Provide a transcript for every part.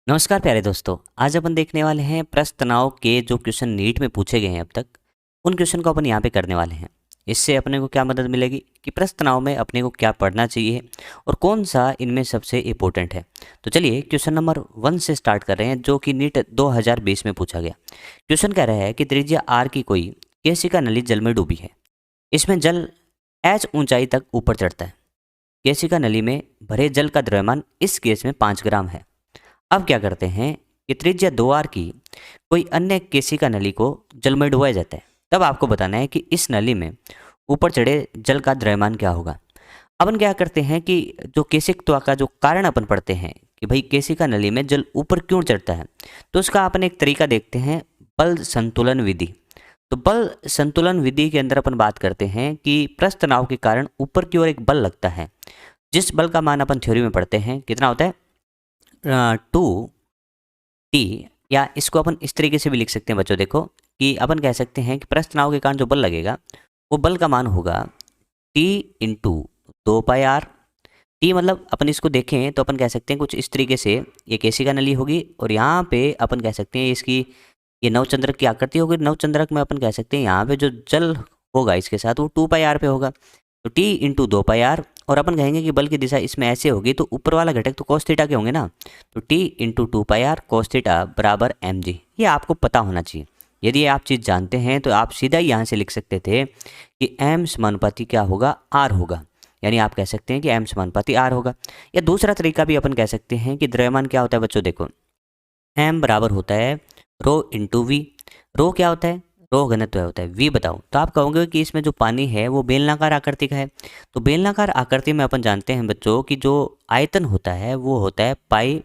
नमस्कार प्यारे दोस्तों। आज अपन देखने वाले हैं प्रश्न तनाव के जो क्वेश्चन नीट में पूछे गए हैं अब तक, उन क्वेश्चन को अपन यहाँ पे करने वाले हैं। इससे अपने को क्या मदद मिलेगी कि प्रश्न तनाव में अपने को क्या पढ़ना चाहिए और कौन सा इनमें सबसे इम्पोर्टेंट है। तो चलिए क्वेश्चन नंबर 1 से स्टार्ट कर रहे हैं, जो कि नीट 2020 में पूछा गया। क्वेश्चन कह रहा है कि त्रिज्या आर की कोई केशिका नली जल में डूबी है। इसमें जल एच ऊंचाई तक ऊपर चढ़ता है। केशिका नली में भरे जल का द्रव्यमान इस केस में 5 ग्राम है। अब क्या करते हैं कि त्रिज्या 2r की कोई अन्य केशिका नली को जल में डुबाया जाता है। तब आपको बताना है कि इस नली में ऊपर चढ़े जल का द्रव्यमान क्या होगा। अपन क्या करते हैं कि जो केशिकत्व का जो कारण अपन पढ़ते हैं कि भाई केशिका नली में जल ऊपर क्यों चढ़ता है, तो उसका अपन एक तरीका देखते हैं, बल संतुलन विधि। तो बल संतुलन विधि के अंदर अपन बात करते हैं कि पृष्ठ तनाव के कारण ऊपर की ओर एक बल लगता है, जिस बल का मान अपन थ्योरी में पढ़ते हैं कितना होता है, 2t। या इसको अपन इस तरीके से भी लिख सकते हैं बच्चों, देखो कि अपन कह सकते हैं कि पृष्ठ तनाव के कारण जो बल लगेगा वो बल का मान होगा t इंटू 2πr। टी मतलब अपन इसको देखें तो अपन कह सकते हैं कुछ इस तरीके से, ये केशिका नली होगी और यहाँ पे अपन कह सकते हैं इसकी ये नवचंद्रक की आकृति होगी। नवचंद्रक में अपन कह सकते हैं यहाँ पे जो जल होगा इसके साथ वो 2πr पे होगा, तो t इंटू 2πr। और अपन कहेंगे कि बल की दिशा इसमें ऐसे होगी तो ऊपर वाला घटक तो cos थीटा के होंगे ना, तो t into 2πr cos theta बराबर mg। ये आपको पता होना चाहिए। यदि आप चीज़ जानते हैं तो आप सीधा ही यहाँ से लिख सकते थे कि m समानुपाती क्या होगा, r होगा। यानी आप कह सकते हैं कि m समानुपाती r होगा। या दूसरा तरीका भी अपन कह सकते हैं कि द्रव्यमान क्या होता है बच्चों, देखो m बराबर होता है रो इंटू वी। रो क्या होता है, रो घनत्व होता है, वी बताओ। तो आप कहोगे कि इसमें जो पानी है वो बेलनाकार आकृति का है। तो बेलनाकार आकृति में अपन जानते हैं बच्चों कि जो आयतन होता है वो होता है पाई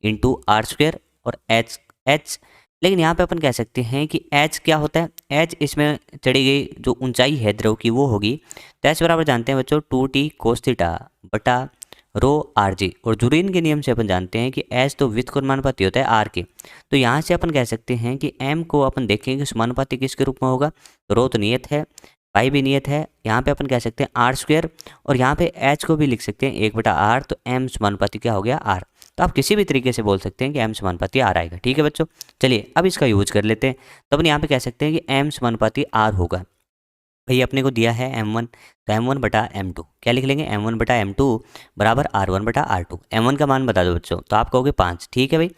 इंटू आर स्क्वेयर और एच एच। लेकिन यहाँ पे अपन कह सकते हैं कि एच क्या होता है, एच इसमें चढ़ी गई जो ऊंचाई है द्रव की वो होगी। तो एच बराबर जानते हैं बच्चों 2t कोस थीटा बटा रो आर जी। और जुरीन के नियम से अपन जानते हैं कि एच तो वित्त को समानुपाती होता है आर के। तो यहाँ से अपन कह सकते हैं कि m को अपन देखेंगे कि समानुपाती किसके रूप में होगा, तो रो तो नियत है, पाई भी नियत है। यहाँ पे अपन कह सकते हैं आर स्क्वेयर और यहाँ पे h को भी लिख सकते हैं 1/r। तो m समानुपाती क्या हो गया, r। तो आप किसी भी तरीके से बोल सकते हैं कि m समानुपाती r आएगा। ठीक है बच्चों, चलिए अब इसका यूज कर लेते हैं। तो अपन यहाँ पे कह सकते हैं कि m समानुपाती r होगा। भाई अपने को दिया है m1, तो m1 बटा m2 क्या लिख लेंगे, m1 बटा m2 बराबर r1 बटा r2। m1 का मान बता दो बच्चों, तो आप कहोगे 5। ठीक है भाई,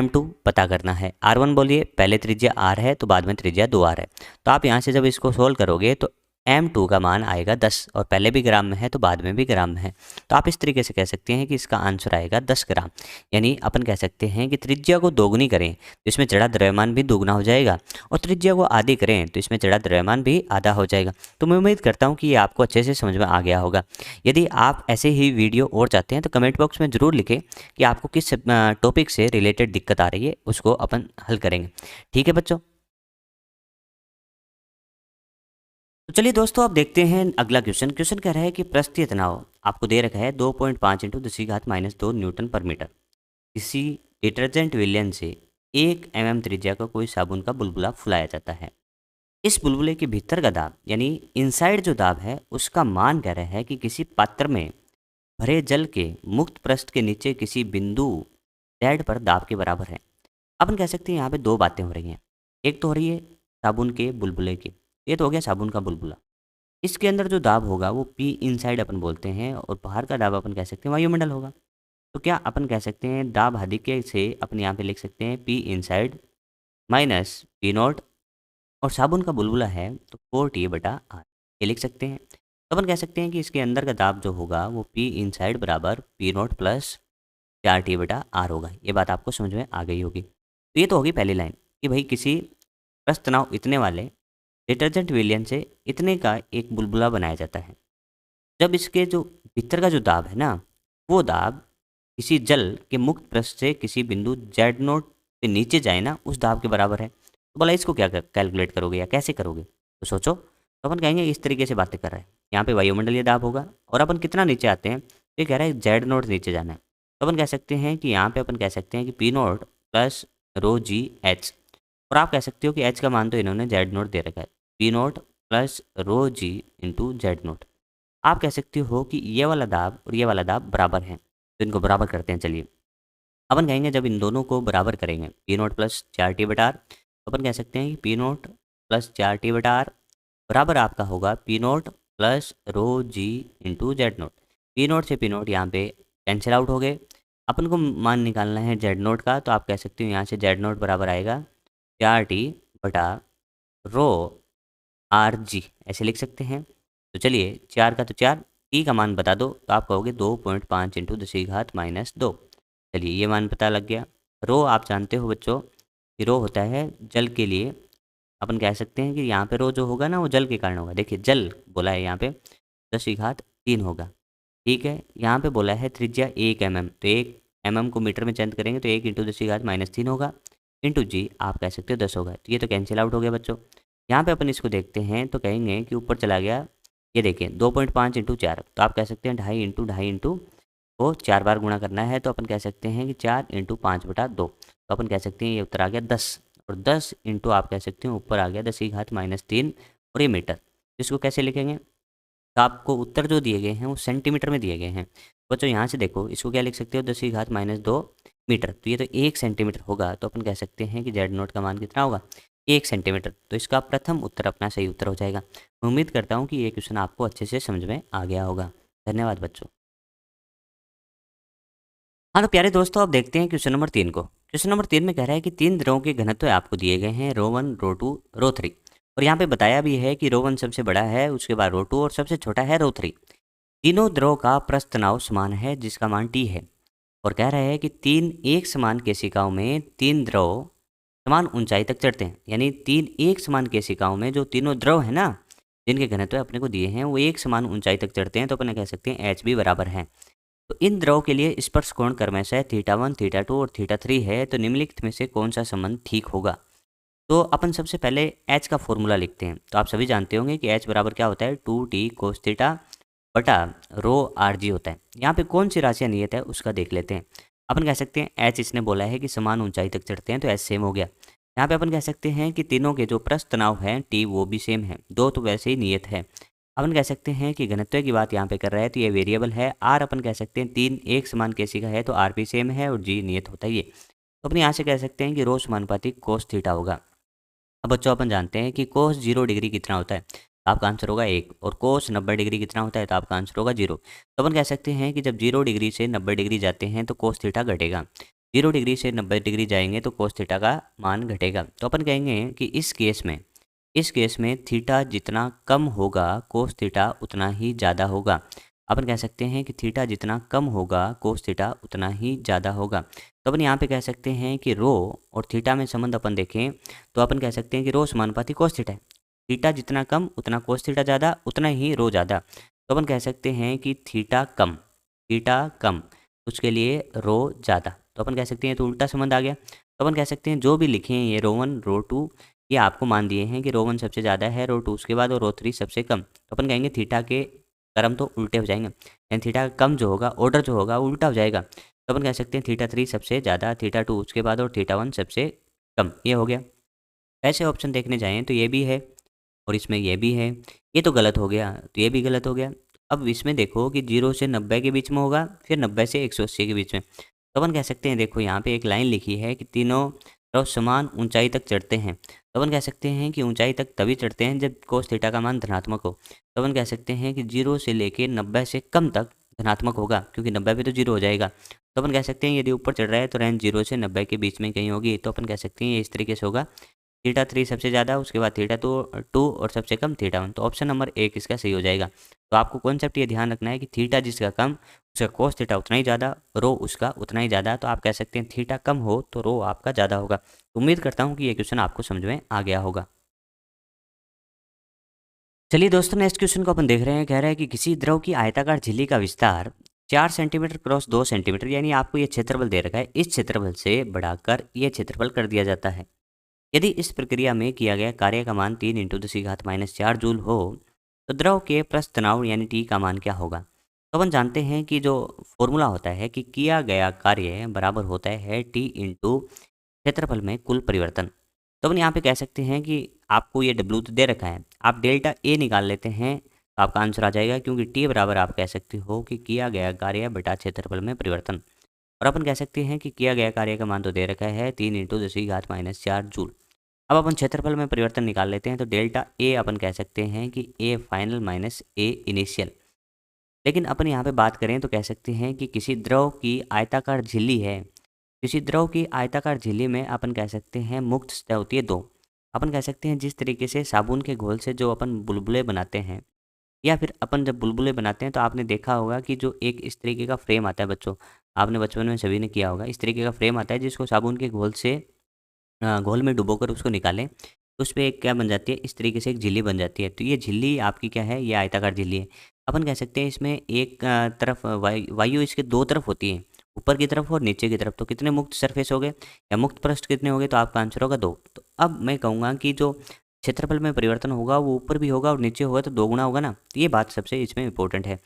m2 पता करना है। r1 बोलिए, पहले त्रिज्या r है तो बाद में त्रिज्या 2r है। तो आप यहाँ से जब इसको सोल्व करोगे तो m2 का मान आएगा 10, और पहले भी ग्राम में है तो बाद में भी ग्राम में है। तो आप इस तरीके से कह सकते हैं कि इसका आंसर आएगा 10 ग्राम। यानी अपन कह सकते हैं कि त्रिज्या को दोगुनी करें तो इसमें जड़ा द्रव्यमान भी दोगुना हो जाएगा, और त्रिज्या को आधी करें तो इसमें जड़ा द्रव्यमान भी आधा हो जाएगा। तो मैं उम्मीद करता हूँ कि ये आपको अच्छे से समझ में आ गया होगा। यदि आप ऐसे ही वीडियो और चाहते हैं तो कमेंट बॉक्स में ज़रूर लिखें कि आपको किस टॉपिक से रिलेटेड दिक्कत आ रही है, उसको अपन हल करेंगे। ठीक है बच्चों, तो चलिए दोस्तों आप देखते हैं अगला क्वेश्चन। क्वेश्चन कह रहा है कि पृष्ठीय तनाव आपको दे रखा है 2.5 इंटू 10⁻² न्यूटन पर मीटर। किसी डिटर्जेंट विलयन से 1 mm त्रिज्या का कोई साबुन का बुलबुला फुलाया जाता है। इस बुलबुले के भीतर का दाब यानी इनसाइड जो दाब है उसका मान कह रहा है कि किसी पात्र में भरे जल के मुक्त पृष्ठ के नीचे किसी बिंदु Z पर दाब के बराबर है। अपन कह सकते हैं यहाँ पे दो बातें हो रही हैं। एक तो हो रही है साबुन के बुलबुले की, ये तो हो गया साबुन का बुलबुला। इसके अंदर जो दाब होगा वो पी इनसाइड अपन बोलते हैं, और बाहर का दाब अपन कह सकते हैं वायुमंडल होगा। तो क्या अपन कह सकते हैं दाब आधिक्य से अपन यहाँ पे लिख सकते हैं P inside minus P not, और साबुन का बुलबुला है तो 4T/r ये लिख सकते हैं। तो अपन कह सकते हैं कि इसके अंदर का दाब जो होगा वो पी इनसाइड बराबर पी नॉट प्लस 4T/r होगा। ये बात आपको समझ में आ गई होगी। तो ये तो होगी पहली लाइन कि भाई किसी प्रस्थ तनाव इतने वाले डिटर्जेंट विलयन से इतने का एक बुलबुला बनाया जाता है। जब इसके जो भीतर का जो दाब है ना, वो दाब किसी जल के मुक्त पृष्ठ से किसी बिंदु Z0 पे नीचे जाए ना, उस दाब के बराबर है। तो भला इसको क्या कैलकुलेट करोगे या कैसे करोगे, तो सोचो। तो अपन कहेंगे इस तरीके से बातें कर रहे हैं। यहाँ पे वायुमंडलीय दाब होगा और अपन कितना नीचे आते हैं, तो ये कह रहा है Z0 नीचे जाना है। तो अपन कह सकते हैं कि यहाँ पे अपन कह सकते हैं कि P0 प्लस रो जी एच, और आप कह सकते हो कि एच का मान तो इन्होंने Z0 दे रखा है, P0 प्लस रो जी इंटू Z0। आप कह सकते हो कि ये वाला दाब और ये वाला दाब बराबर हैं, तो इनको बराबर करते हैं। चलिए अपन कहेंगे जब इन दोनों को बराबर करेंगे पी नोट प्लस 4t/r, तो अपन कह सकते हैं कि पी नोट प्लस 4t/r बराबर आपका होगा पी नोट प्लस रो G into Z not. P not से पी नोट यहाँ पे कैंसिल आउट हो गए। अपन को मान निकालना है जेड नोट का, तो आप कह सकते हो यहाँ से जेड नोट बराबर आएगा 4t/रो आर जी, ऐसे लिख सकते हैं। तो चलिए 4 का तो 4, टी का मान बता दो, तो आप कहोगे 2.5 इंटू 10⁻²। चलिए ये मान पता लग गया। रो आप जानते हो बच्चों कि रो होता है जल के लिए। अपन कह सकते हैं कि यहाँ पे रो जो होगा ना वो जल के कारण होगा। देखिए जल बोला है यहाँ पे 10⁻³ होगा, ठीक है। यहाँ पे बोला है त्रिज्या 1 mm, तो 1 mm को मीटर में चेंज करेंगे तो 1 इंटू 10⁻³ होगा, इंटू जी आप कह सकते हो 10 होगा। तो ये तो कैंसिल आउट हो गया बच्चों। यहाँ पे अपन इसको देखते हैं तो कहेंगे कि ऊपर चला गया, ये देखिए 2.5 इंटू 4, तो आप कह सकते हैं 2.5 को 4 बार गुणा करना है, तो अपन कह सकते हैं कि 4 इंटू 5/2, तो अपन कह सकते हैं ये उत्तर आ गया 10। और 10 इंटू आप कह सकते हैं ऊपर आ गया 10⁻³ और ये मीटर। इसको कैसे लिखेंगे, तो आपको उत्तर जो दिए गए हैं वो सेंटीमीटर में दिए गए हैं बच्चों। यहाँ से देखो इसको क्या लिख सकते हो 10⁻² मीटर, तो ये तो 1 सेंटीमीटर होगा, तो अपन कह सकते हैं कि जेड नोट का मान कितना होगा 1 सेंटीमीटर। तो इसका प्रथम उत्तर अपना सही उत्तर हो जाएगा। मैं उम्मीद करता हूँ कि ये क्वेश्चन आपको अच्छे से समझ में आ गया होगा। धन्यवाद बच्चों। हाँ तो प्यारे दोस्तों अब देखते हैं क्वेश्चन नंबर 3 को। क्वेश्चन नंबर 3 में कह रहा है कि 3 द्रवों के घनत्व आपको दिए गए हैं रो 1, रो 2, रो 3, और यहाँ पे बताया भी है कि रो 1 सबसे बड़ा है, उसके बाद रो 2 और सबसे छोटा है रो 3। तीनों द्रव का प्रस्थ तनाव समान है जिसका मान टी है, और कह रहा है कि 3 एक समान केशिकाओं में 3 द्रव समान ऊंचाई तक चढ़ते हैं। यानी 3 एक समान केशिकाओं में जो तीनों द्रव है ना जिनके घनत्व अपने को दिए हैं वो एक समान ऊंचाई तक चढ़ते हैं, तो अपन कह सकते हैं एच भी बराबर है। तो इन द्रव के लिए स्पर्श कोण क्रमशः θ1, θ2 और θ3 है, तो निम्नलिखित में से कौन सा संबंध ठीक होगा। तो अपन सबसे पहले एच का फॉर्मूला लिखते हैं। तो आप सभी जानते होंगे कि एच बराबर क्या होता है 2t cos θ बटा रो आर जी होता है। यहाँ पे कौन सी राशियाँ नियत है उसका देख लेते हैं। अपन कह सकते हैं एच इसने बोला है कि समान ऊंचाई तक चढ़ते हैं, तो एच सेम हो गया। यहाँ पे अपन कह सकते हैं कि तीनों के जो प्रस्थ तनाव है टी वो भी सेम है, दो तो वैसे ही नियत है। अपन कह सकते हैं कि घनत्व की बात यहाँ पे कर रहा है तो ये वेरिएबल है। आर अपन कह सकते हैं 3 एक समान केशिका है तो आर भी सेम है, और जी नियत होता है ये। तो अपन यहाँ से कह सकते हैं कि रो समानुपाती कोस थीटा होगा। अब बच्चों अपन जानते हैं कि कोस 0 डिग्री कितना होता है, तो आपका आंसर होगा 1, और कोस 90 डिग्री कितना होता है, तो आपका आंसर होगा 0। तो अपन कह सकते हैं कि जब 0 डिग्री से 90 डिग्री जाते हैं तो कोस थीटा घटेगा, 0 डिग्री से 90 डिग्री जाएंगे तो कोस थीटा का मान घटेगा। तो अपन कहेंगे कि इस केस में थीटा जितना कम होगा कोस थीटा उतना ही ज़्यादा होगा। अपन कह सकते हैं कि थीटा जितना कम होगा कोस थीटा उतना ही ज़्यादा होगा। तो अपन यहाँ पे कह सकते हैं कि रो और थीटा में संबंध अपन देखें तो अपन कह सकते हैं कि रो समानुपाती कोस थीटा है। थीटा जितना कम उतना कोस थीटा ज़्यादा, उतना ही रो ज़्यादा। तो अपन कह सकते हैं कि थीटा कम उसके लिए रो ज़्यादा। तो अपन कह सकते हैं तो उल्टा संबंध आ गया। तो अपन कह सकते हैं जो भी लिखे हैं ये रो 1 रो 2 ये आपको मान दिए हैं कि रो 1 सबसे ज़्यादा है, रो 2 उसके बाद और रो 3 सबसे कम। तो अपन कहेंगे थीटा के क्रम तो उल्टे हो जाएंगे, यानी थीटा का कम जो होगा ऑर्डर जो होगा उल्टा हो जाएगा। तो अपन कह सकते हैं θ3 सबसे ज़्यादा, θ2 उसके बाद और θ1 सबसे कम। ये हो गया। ऐसे ऑप्शन देखने जाएँ तो ये भी है और इसमें ये भी है, ये तो गलत हो गया, तो ये भी गलत हो गया। अब इसमें देखो कि 0 से 90 के बीच में होगा, फिर 90 से 180 के बीच में। तो अपन कह सकते हैं देखो यहाँ पे एक लाइन लिखी है कि तीनों तरफ समान ऊंचाई तक चढ़ते हैं। तो अपन कह सकते हैं कि ऊंचाई तक तभी चढ़ते हैं जब कोस थीटा का मान धनात्मक हो। तो अपन कह सकते हैं कि 0 से लेके 90 से कम तक धनात्मक होगा, क्योंकि 90 पे तो 0 हो जाएगा। तो अपन कह सकते हैं यदि ऊपर चढ़ रहा है तो रेंज 0 से 90 के बीच में कहीं होगी। तो अपन कह सकते हैं ये इस तरीके से होगा, θ3 सबसे ज़्यादा, उसके बाद θ2 और सबसे कम θ1। तो ऑप्शन नंबर 1 इसका सही हो जाएगा। तो आपको कॉन्सेप्ट ये ध्यान रखना है कि थीटा जिसका कम उसका कोस थीटा उतना ही ज़्यादा, रो उसका उतना ही ज़्यादा। तो आप कह सकते हैं थीटा कम हो तो रो आपका ज़्यादा होगा। तो उम्मीद करता हूँ कि ये क्वेश्चन आपको समझ में आ गया होगा। चलिए दोस्तों नेक्स्ट क्वेश्चन को अपन देख रहे हैं। कह रहा है कि किसी द्रव की आयताकार झिल्ली का विस्तार 4 सेंटीमीटर क्रॉस 2 सेंटीमीटर, यानी आपको ये क्षेत्रफल दे रखा है, इस क्षेत्रफल से बढ़ाकर ये क्षेत्रफल कर दिया जाता है। यदि इस प्रक्रिया में किया गया कार्य का मान 3 इंटू 10⁻⁴ जूल हो तो द्रव के प्रस्थ तनाव यानी टी का मान क्या होगा। तो अपन जानते हैं कि जो फॉर्मूला होता है कि किया गया कार्य बराबर होता है टी इंटू क्षेत्रफल में कुल परिवर्तन। तो अपन यहाँ पे कह सकते हैं कि आपको ये डब्ल्यू तो दे रखा है, आप डेल्टा ए निकाल लेते हैं तो आपका आंसर आ जाएगा, क्योंकि टी बराबर आप कह सकते हो कि किया गया कार्य बटा क्षेत्रफल में परिवर्तन। और अपन कह सकते हैं कि किया गया कार्य का मान तो दे रखा है 3 × 10⁻⁴ जूल। अब अपन क्षेत्रफल में परिवर्तन निकाल लेते हैं, तो डेल्टा ए अपन कह सकते हैं कि A final minus A initial. लेकिन अपन यहाँ पे बात करें तो कह सकते हैं कि किसी द्रव की आयताकार झिल्ली है, किसी द्रव की आयताकार झिल्ली में अपन कह सकते हैं मुक्त सतह होती है 2। अपन कह सकते हैं जिस तरीके से साबुन के घोल से जो अपन बुलबुले बनाते हैं, या फिर अपन जब बुलबुले बनाते हैं तो आपने देखा होगा कि जो एक इस तरीके का फ्रेम आता है बच्चों, आपने बचपन में सभी ने किया होगा, इस तरीके का फ्रेम आता है जिसको साबुन के घोल से घोल में डुबोकर उसको निकालें तो उस पे एक क्या बन जाती है, इस तरीके से एक झिल्ली बन जाती है। तो ये झिल्ली आपकी क्या है, ये आयताकार झिल्ली है। अपन कह सकते हैं इसमें एक तरफ वायु इसके दो तरफ होती है, ऊपर की तरफ और नीचे की तरफ। तो कितने मुक्त सरफेस हो गए या मुक्त पृष्ठ कितने हो गए, तो आपका आंसर होगा 2। तो अब मैं कहूँगा कि जो क्षेत्रफल में परिवर्तन होगा वो ऊपर भी होगा और नीचे होगा, तो 2 गुना होगा ना। तो ये बात सबसे इसमें इंपॉर्टेंट है।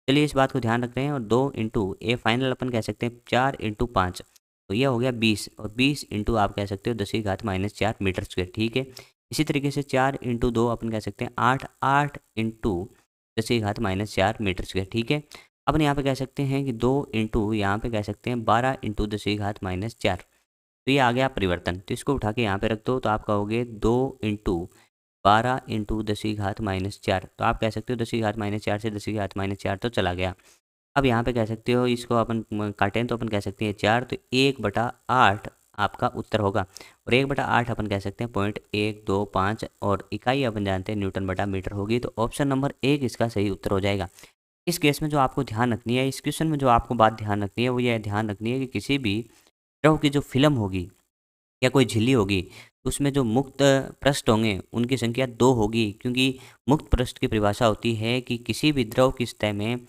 चलिए इस बात को ध्यान रखते हैं। और 2 × ए फाइनल अपन कह सकते हैं 4 × 5, तो यह हो गया 20, और 20 इंटू आप कह सकते हो 10⁻⁴ मीटर स्क्वायर। ठीक है, इसी तरीके से 4 × 2 अपन कह सकते हैं 8, 8 × 10⁻⁴ मीटर स्क्वायर। ठीक है, अपन यहाँ पे कह सकते हैं कि 2 इंटू यहाँ पे कह सकते हैं 12 × 10⁻⁴। तो ये आ गया परिवर्तन। तो इसको उठा के यहाँ पे रख दो, तो आप कहोगे 2 × 12 × 10⁻⁴। तो आप कह सकते हो 10⁻⁴ से 10⁻⁴ तो चला गया। अब यहाँ पे कह सकते हो इसको अपन काटें तो अपन कह सकते हैं 4, तो 1/8 आपका उत्तर होगा। और 1/8 अपन कह सकते हैं 0.125, और इकाई अपन जानते हैं न्यूटन/मीटर होगी। तो ऑप्शन नंबर 1 इसका सही उत्तर हो जाएगा। इस केस में जो आपको ध्यान रखनी है, इस क्वेश्चन में जो आपको बात ध्यान रखनी है वो ये ध्यान रखनी है कि किसी भी द्रव की जो फिल्म होगी या कोई झिल्ली होगी, तो उसमें जो मुक्त पृष्ठ होंगे उनकी संख्या 2 होगी, क्योंकि मुक्त पृष्ठ की परिभाषा होती है कि किसी भी द्रव की सतह में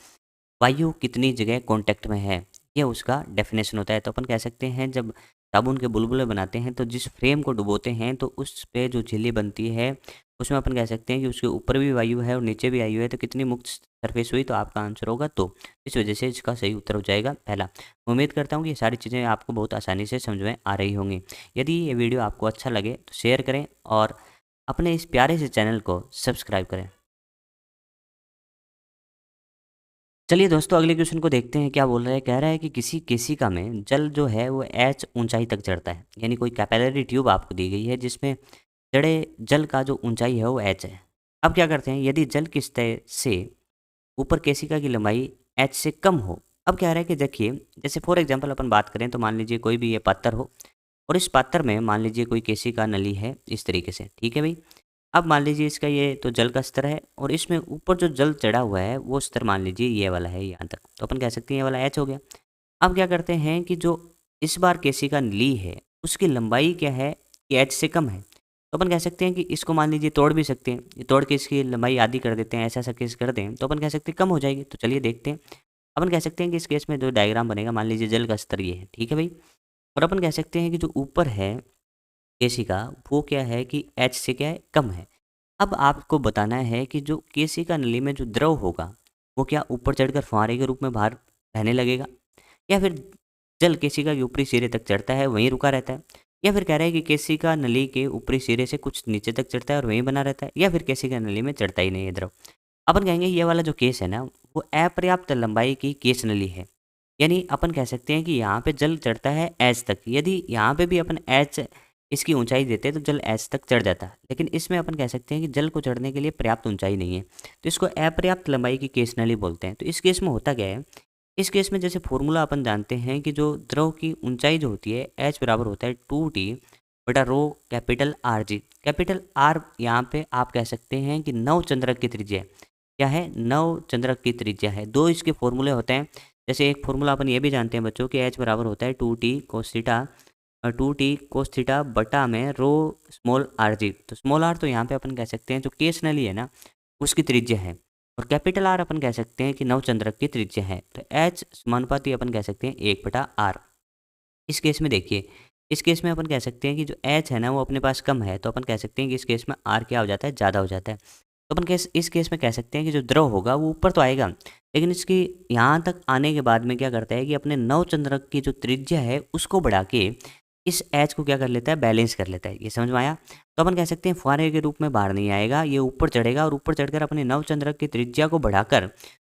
वायु कितनी जगह कांटेक्ट में है, ये उसका डेफिनेशन होता है। तो अपन कह सकते हैं जब साबुन के बुलबुले बनाते हैं तो जिस फ्रेम को डुबोते हैं तो उस पे जो झिल्ली बनती है उसमें अपन कह सकते हैं कि उसके ऊपर भी वायु है और नीचे भी वायु है, तो कितनी मुक्त सरफेस हुई, तो आपका आंसर होगा 2। इस वजह से इसका सही उत्तर हो जाएगा पहला। उम्मीद करता हूँ कि ये सारी चीज़ें आपको बहुत आसानी से समझ में आ रही होंगी। यदि ये वीडियो आपको अच्छा लगे तो शेयर करें और अपने इस प्यारे से चैनल को सब्सक्राइब करें। चलिए दोस्तों अगले क्वेश्चन को देखते हैं क्या बोल रहा है। कह रहा है कि किसी केशिका में जल जो है वो h ऊंचाई तक चढ़ता है, यानी कोई कैपिलरी ट्यूब आपको दी गई है जिसमें जड़े जल का जो ऊंचाई है वो h है। अब क्या करते हैं, यदि जल की सतह से ऊपर केशिका की लंबाई h से कम हो। अब कह रहा है कि देखिए जैसे फॉर एग्जाम्पल अपन बात करें तो मान लीजिए कोई भी ये पात्र हो और इस पात्र में मान लीजिए कोई केशिका नली है इस तरीके से। ठीक है भाई, अब मान लीजिए इसका ये तो जल का स्तर है और इसमें ऊपर जो जल चढ़ा हुआ है वो स्तर मान लीजिए ये वाला है यहाँ तक, तो अपन कह सकते हैं ये वाला h हो गया। अब क्या करते हैं कि जो इस बार केशिका ली है उसकी लंबाई क्या है कि h से कम है, तो अपन कह सकते हैं कि इसको मान लीजिए तोड़ भी सकते हैं, ये तोड़ के इसकी लंबाई आधी कर देते हैं, ऐसा केस कर दें तो अपन कह सकते हैं कम हो जाएगी। तो चलिए देखते हैं। अपन कह सकते हैं कि इस केस में जो डायग्राम बनेगा, मान लीजिए जल का स्तर ये है। ठीक है भाई, और अपन कह सकते हैं कि जो ऊपर है केशिका वो क्या है कि h से क्या है कम है। अब आपको बताना है कि जो केशिका नली में जो द्रव होगा वो क्या ऊपर चढ़कर फुहारे के रूप में बाहर बहने लगेगा, या फिर जल केशिका के ऊपरी सिरे तक चढ़ता है वहीं रुका रहता है, या फिर कह रहा है कि केशिका नली के ऊपरी सिरे से कुछ नीचे तक चढ़ता है और वहीं बना रहता है, या फिर केशिका नली में चढ़ता ही नहीं है द्रव। अपन कहेंगे ये वाला जो केस है ना वो अपर्याप्त लंबाई की केश नली है, यानी अपन कह सकते हैं कि यहाँ पे जल चढ़ता है एच तक। यदि यहाँ पे भी अपन एच इसकी ऊंचाई देते हैं तो जल एच तक चढ़ जाता है, लेकिन इसमें अपन कह सकते हैं कि जल को चढ़ने के लिए पर्याप्त ऊंचाई नहीं है, तो इसको अपर्याप्त लंबाई की केस नली बोलते हैं। तो इस केस में होता क्या है, इस केस में जैसे फॉर्मूला अपन जानते हैं कि जो द्रव की ऊंचाई जो होती है एच बराबर होता है 2T/ρ capital R G. Capital R यहाँ पे आप कह सकते हैं कि नव चंद्रक की त्रिज्या है। क्या है, नव चंद्रक की त्रिज्या है। दो इसके फॉर्मूले होते हैं, जैसे एक फॉर्मूला अपन ये भी जानते हैं बच्चों कि एच बराबर होता है 2T cos theta 2T cos theta बटा में रो स्मॉल आर जी। तो स्मॉल आर तो यहाँ पे अपन कह सकते हैं जो केस नली है ना उसकी त्रिज्या है, और कैपिटल आर अपन कह सकते हैं कि नवचंद्रक की त्रिज्या है। तो एच समानुपाती अपन कह सकते हैं 1/r। इस केस में देखिए, इस केस में अपन कह सकते हैं कि जो एच है ना वो अपने पास कम है, तो अपन कह सकते हैं कि इस केस में आर क्या हो जाता है, ज़्यादा हो जाता है। तो अपन इस केस में कह सकते हैं कि जो द्रव होगा वो ऊपर तो आएगा, लेकिन इसकी यहाँ तक आने के बाद में क्या करता है कि अपने नवचंद्रक की जो त्रिज्या है उसको बढ़ा के इस एच को क्या कर लेता है, बैलेंस कर लेता है। ये समझ में आया। तो अपन कह सकते हैं फुहारे के रूप में बाहर नहीं आएगा, ये ऊपर चढ़ेगा और ऊपर चढ़कर अपने नवचंद्रक की त्रिज्या को बढ़ाकर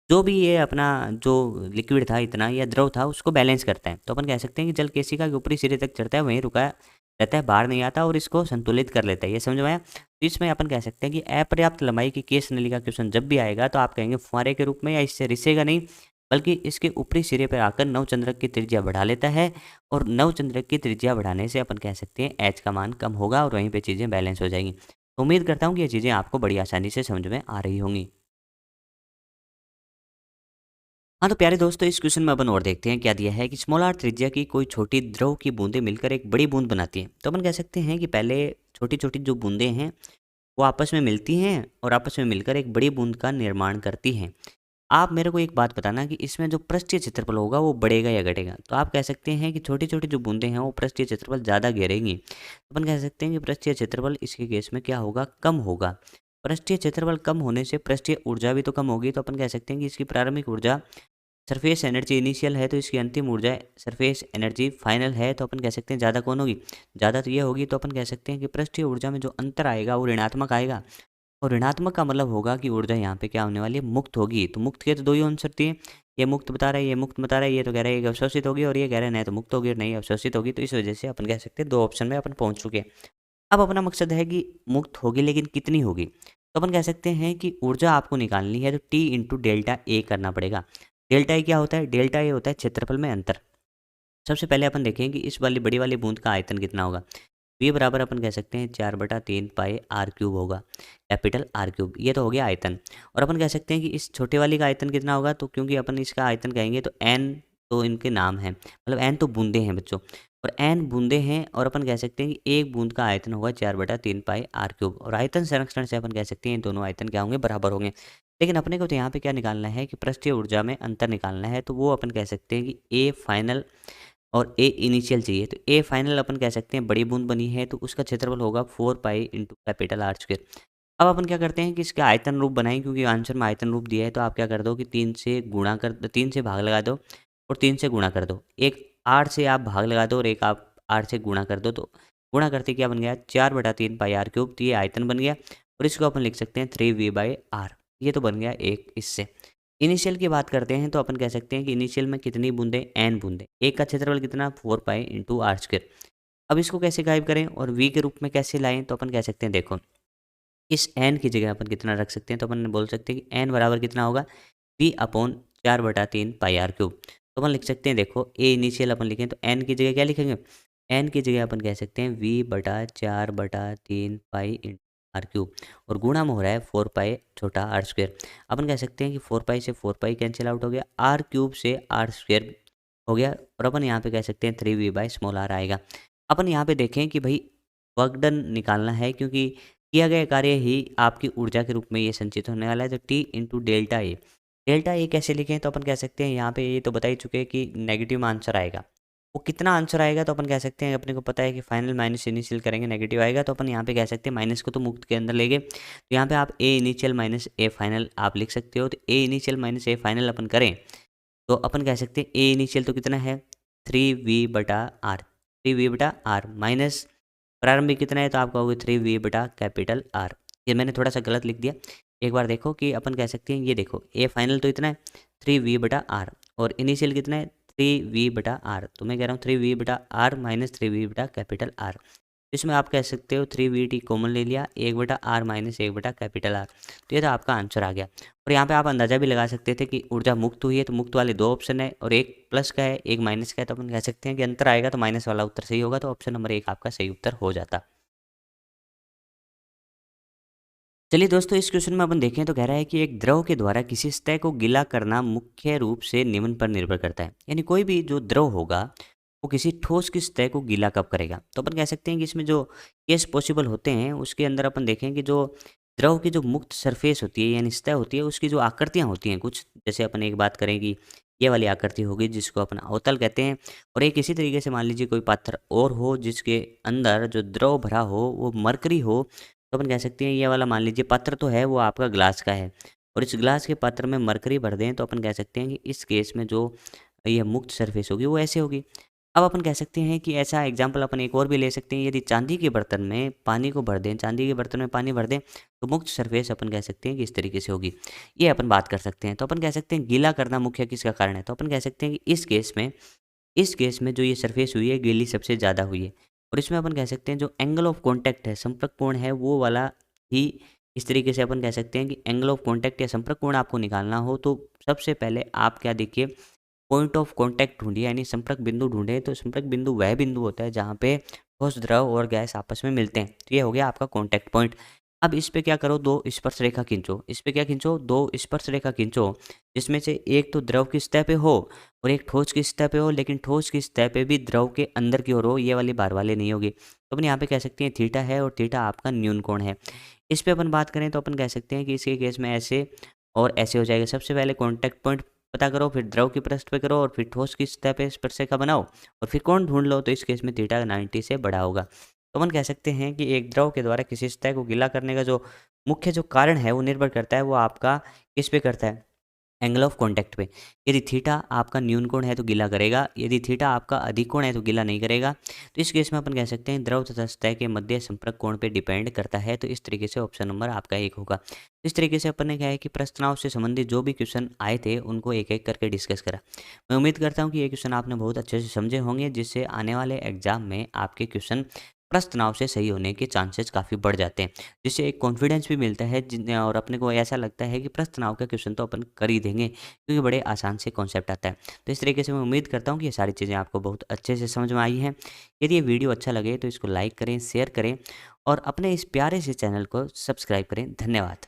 जो भी ये अपना जो लिक्विड था इतना या द्रव था उसको बैलेंस करता है। तो अपन कह सकते हैं कि जल केशिका के ऊपरी सिरे तक चढ़ता है, वहीं रुका रहता है, बाहर नहीं आता और इसको संतुलित कर लेता है। ये समझ में आया? तो इसमें अपन कह सकते हैं कि अपर्याप्त लंबाई की केश नली का क्वेश्चन जब भी आएगा तो आप कहेंगे फुहारे के रूप में, या इससे रिसेगा नहीं बल्कि इसके ऊपरी सिरे पर आकर नवचंद्रक की त्रिज्या बढ़ा लेता है, और नवचंद्रक की त्रिज्या बढ़ाने से अपन कह सकते हैं एच का मान कम होगा और वहीं पे चीज़ें बैलेंस हो जाएंगी। तो उम्मीद करता हूँ कि ये चीज़ें आपको बड़ी आसानी से समझ में आ रही होंगी। हाँ, तो प्यारे दोस्तों इस क्वेश्चन में अपन और देखते हैं क्या दिया है कि स्मॉल आर त्रिज्या की कोई छोटी द्रव की बूंदें मिलकर एक बड़ी बूंद बनाती हैं। तो अपन कह सकते हैं कि पहले छोटी-छोटी जो बूंदें हैं वो आपस में मिलती हैं और आपस में मिलकर एक बड़ी बूंद का निर्माण करती हैं। आप मेरे को एक बात बताना कि इसमें जो पृष्ठीय क्षेत्रफल होगा वो बढ़ेगा या घटेगा? तो आप कह सकते हैं कि छोटी-छोटी जो बूंदें हैं वो पृष्ठीय क्षेत्रफल ज़्यादा घेरेंगी। तो अपन कह सकते हैं कि पृष्ठीय क्षेत्रफल इसके केस में क्या होगा? कम होगा। पृष्ठीय क्षेत्रफल कम होने से पृष्ठीय ऊर्जा भी तो कम होगी। तो अपन कह सकते हैं कि इसकी प्रारंभिक ऊर्जा सरफेस एनर्जी इनिशियल है तो इसकी अंतिम ऊर्जा सरफेस एनर्जी फाइनल है। तो अपन कह सकते हैं ज़्यादा कौन होगी? ज़्यादा तो ये होगी। तो अपन कह सकते हैं कि पृष्ठीय ऊर्जा में जो अंतर आएगा वो ऋणात्मक आएगा, और ऋणात्मक का मतलब होगा कि ऊर्जा यहाँ पे क्या होने वाली है? मुक्त होगी। तो मुक्त के तो दो ही आंसर दिए, ये मुक्त बता रहा है, ये मुक्त बता रहा है, ये तो कह रहा है ये अवशोषित होगी, और ये कह रहा है नहीं तो मुक्त होगी और नहीं अवशोषित होगी। तो इस वजह से अपन कह सकते हैं दो ऑप्शन में अपन पहुंच चुके हैं। अब अपना मकसद है कि मुक्त होगी लेकिन कितनी होगी? तो अपन कह सकते हैं कि ऊर्जा आपको निकालनी है तो टी इंटू डेल्टा ए करना पड़ेगा। डेल्टा ए क्या होता है? डेल्टा ए होता है क्षेत्रफल में अंतर। सबसे पहले अपन देखें कि इस वाली बड़ी वाली बूंद का आयतन कितना होगा। ये बराबर अपन कह सकते हैं 4/3 पाई आर क्यूब होगा, कैपिटल आर क्यूब। ये तो हो गया आयतन। और अपन कह सकते हैं कि इस छोटे वाली का आयतन कितना होगा, तो क्योंकि अपन इसका आयतन कहेंगे तो एन, तो इनके नाम हैं, मतलब एन तो बूंदे हैं बच्चों, और एन बूंदे हैं, और अपन कह सकते हैं कि एक बूंद का आयतन होगा 4/3 पाई आर क्यूब। और आयतन संरक्षण से अपन कह सकते हैं इन दोनों आयतन क्या होंगे? बराबर होंगे। लेकिन अपने को तो यहाँ पे क्या निकालना है कि पृष्ठीय ऊर्जा में अंतर निकालना है। तो वो अपन कह सकते हैं कि ए फाइनल और ए इनिशियल चाहिए। तो ए फाइनल अपन कह सकते हैं बड़ी बूंद बनी है तो उसका क्षेत्रफल होगा 4 pi into capital R square. अब अपन क्या करते हैं कि इसका आयतन रूप बनाएं, क्योंकि आंसर में आयतन रूप दिया है। तो आप क्या कर दो कि 3 से भाग लगा दो और 3 से गुणा कर दो। एक 8 से आप भाग लगा दो और एक आप 8 से गुणा कर दो। तो गुणा करते क्या बन गया? 4/3 पाई आर क्यूब। तो ये आयतन बन गया, और इसको अपन लिख सकते हैं 3v/r। ये तो बन गया एक इससे। इनिशियल की बात करते हैं तो अपन कह सकते हैं कि इनिशियल में कितनी बूंदें? एन बूंदें। एक का क्षेत्रफल कितना? 4 पाई इंटू आर स्क्वायर। अब इसको कैसे गायब करें और वी के रूप में कैसे लाएं? तो अपन कह सकते हैं देखो, इस एन की जगह अपन कितना रख सकते हैं? तो अपन बोल सकते हैं कि एन बराबर कितना होगा? V upon 4/3 pi R cube. तो अपन लिख सकते हैं देखो, ए इनिशियल अपन लिखें तो एन की जगह क्या लिखेंगे? एन की जगह अपन कह सकते हैं v/4/3 pi into are cube, और गुणा में हो रहा है 4 पाई छोटा आर स्क्वायर। अपन कह सकते हैं कि 4 पाई से 4 पाई कैंसिल आउट हो गया, आर क्यूब से आर स्क्वायर हो गया, और अपन यहाँ पे कह सकते हैं 3v/स्मॉल आर आएगा। अपन यहाँ पे देखें कि भाई वर्क डन निकालना है, क्योंकि किया गया कार्य ही आपकी ऊर्जा के रूप में ये संचित होने वाला है। तो T into delta A. Delta A कैसे लिखें? तो अपन कह सकते हैं यहाँ पे ये तो बता ही चुके हैं कि नेगेटिव में आंसर आएगा। वो कितना आंसर आएगा? तो अपन कह सकते हैं, अपने को पता है कि फाइनल माइनस इनिशियल करेंगे नेगेटिव आएगा। तो अपन यहाँ पे कह सकते हैं माइनस को तो मुक्त के अंदर लेंगे, तो यहाँ पे आप ए इनिशियल माइनस ए फाइनल आप लिख सकते हो। तो ए इनिशियल माइनस ए फाइनल अपन करें तो अपन कह सकते हैं ए इनिशियल तो कितना है? 3v/r। 3v/r माइनस प्रारंभिक कितना है? तो आप कहोगे 3v/कैपिटल आर। ये मैंने थोड़ा सा गलत लिख दिया, एक बार देखो कि अपन कह सकते हैं, ये देखो ए फाइनल तो इतना है 3v/r, और इनिशियल कितना है? 3v/r। तो मैं कह रहा हूँ 3v/r माइनस 3v/कैपिटल आर। इसमें आप कह सकते हो 3v कॉमन ले लिया, 1/r माइनस 1/कैपिटल आर। तो ये तो आपका आंसर आ गया। और यहाँ पे आप अंदाज़ा भी लगा सकते थे कि ऊर्जा मुक्त हुई है, तो मुक्त वाले दो ऑप्शन है और एक प्लस का है एक माइनस का है। तो अपन कह सकते हैं कि अंतर आएगा तो माइनस वाला उत्तर सही होगा। तो ऑप्शन नंबर 1 आपका सही उत्तर हो जाता। चलिए दोस्तों इस क्वेश्चन में अपन देखें तो कह रहा है कि एक द्रव के द्वारा किसी सतह को गीला करना मुख्य रूप से निम्न पर निर्भर करता है। यानी कोई भी जो द्रव होगा वो किसी ठोस की सतह को गीला कब करेगा। तो अपन कह सकते हैं कि इसमें जो केस पॉसिबल होते हैं उसके अंदर अपन देखें कि जो द्रव की जो मुक्त सरफेस होती है यानी सतह होती है उसकी जो आकृतियाँ होती हैं कुछ, जैसे अपन एक बात करें कि ये वाली आकृति होगी जिसको अपन अवतल कहते हैं, और एक इसी तरीके से मान लीजिए कोई पात्र और हो जिसके अंदर जो द्रव भरा हो वो मरकरी हो। तो अपन कह सकते हैं ये वाला मान लीजिए पात्र तो है वो आपका ग्लास का है, और इस ग्लास के पात्र में मरकरी भर दें तो अपन कह सकते हैं कि इस केस में जो ये मुक्त सरफेस होगी वो ऐसे होगी। अब अपन कह सकते हैं कि ऐसा एग्जाम्पल अपन एक और भी ले सकते हैं, यदि चांदी के बर्तन में पानी को भर दें, चांदी के बर्तन में पानी भर दें तो मुक्त सरफेस अपन कह सकते हैं कि इस तरीके से होगी। ये अपन बात कर सकते हैं। तो अपन कह सकते हैं गीला करना मुख्य किसका कारण है, तो अपन कह सकते हैं कि इस केस में जो ये सरफेस हुई है गीली सबसे ज़्यादा हुई है। और इसमें अपन कह सकते हैं जो एंगल ऑफ कॉन्टैक्ट है, संपर्क कोण है, वो वाला ही इस तरीके से अपन कह सकते हैं कि एंगल ऑफ कॉन्टैक्ट या संपर्क कोण आपको निकालना हो तो सबसे पहले आप क्या देखिए, पॉइंट ऑफ कॉन्टैक्ट ढूंढिए, यानी संपर्क बिंदु ढूंढे। तो संपर्क बिंदु वह बिंदु होता है जहाँ पे ठोस द्रव और गैस आपस में मिलते हैं। तो ये हो गया आपका कॉन्टैक्ट पॉइंट। अब इस पे क्या करो, दो स्पर्श रेखा खींचो। इस पे क्या खींचो, दो स्पर्श रेखा खींचो, जिसमें से एक तो द्रव की सतह पे हो और एक ठोस की सतह पे हो, लेकिन ठोस की सतह पे भी द्रव के अंदर की ओर हो, ये वाली बार वाले नहीं होगी। तो अपन यहाँ पे कह सकते हैं थीटा है और थीटा आपका न्यून कोण है। इस पे अपन बात करें तो अपन कह सकते हैं कि इसके केस में ऐसे और ऐसे हो जाएगा। सबसे पहले कॉन्टैक्ट पॉइंट पता करो, फिर द्रव की पृष्ठ पे करो और फिर ठोस की सतह पे स्पर्शरेखा बनाओ और फिर कोण ढूंढ लो। तो इस केस में थीटा 90 से बड़ा होगा। तो अपन कह सकते हैं कि एक द्रव के द्वारा किसी सतह को गीला करने का जो मुख्य जो कारण है वो निर्भर करता है, वो आपका किस पे करता है, एंगल ऑफ कॉन्टैक्ट पे। यदि थीटा आपका न्यून कोण है तो गीला करेगा, यदि थीटा आपका अधिक कोण है तो गीला नहीं करेगा। तो इस केस में अपन कह सकते हैं द्रव तथा सतह के मध्य संपर्क कोण पे डिपेंड करता है। तो इस तरीके से ऑप्शन नंबर आपका 1 होगा। इस तरीके से अपन ने क्या है कि प्रश्न तनाव से संबंधित जो भी क्वेश्चन आए थे उनको एक एक करके डिस्कस करा। मैं उम्मीद करता हूँ कि ये क्वेश्चन आपने बहुत अच्छे से समझे होंगे, जिससे आने वाले एग्जाम में आपके क्वेश्चन प्रश्न तनाव से सही होने के चांसेस काफ़ी बढ़ जाते हैं, जिससे एक कॉन्फिडेंस भी मिलता है और अपने को ऐसा लगता है कि प्रश्न तनाव का क्वेश्चन तो अपन कर ही देंगे, क्योंकि बड़े आसान से कॉन्सेप्ट आता है। तो इस तरीके से मैं उम्मीद करता हूँ कि ये सारी चीज़ें आपको बहुत अच्छे से समझ में आई हैं। यदि ये वीडियो अच्छा लगे तो इसको लाइक करें, शेयर करें और अपने इस प्यारे से चैनल को सब्सक्राइब करें। धन्यवाद।